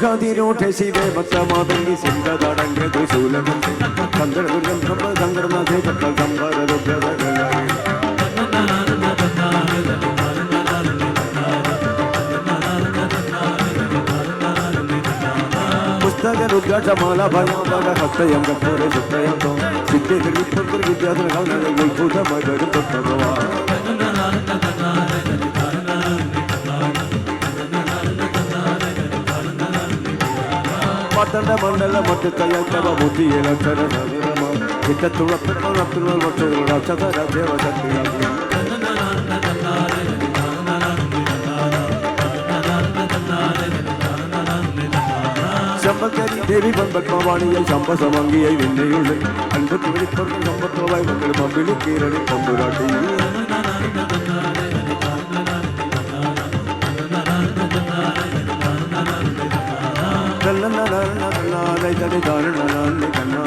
ഖാതിരോഠെ ശിവേ ഭക്തമാതംഗി സിംഹതടങ്കെ ത്രിശൂലകണ്ഠെ ചന്ദ്രദുർഗം ചന്ദ്രനാഥേ ചക്ര സംഹാരരുദ്രതകളായി പുസ്തകരുദ്രാക്ഷമാല ഭയാതക ഹസ്തയം കർപ്പൂരെ ശുദ്ധയന്തോ സിദ്ധിർവിദ്യാധര ഉത്ഭൂതമായി വരും ഭഗവാ പത്തണ്ട മണ്ഡല മറ്റ് തയ്യാറ്റവ ബുദ്ധിയക്ഷര ചിറ്റത്തുളത്തുള്ള അക്ഷര ദേവശക്തിയാക്കി ശമ്പക്കരി ദേവി പത്മവാണിയെ ശമ്പസമംഗിയായി നിന്നെയുള്ളിൽ അൻപത്തി വെളിപ്പുറത്ത് സമ്പത്തുമായി മക്കൾ പമ്പിളി കീരളി പമ്പുരാട്ടി കണ്ണാ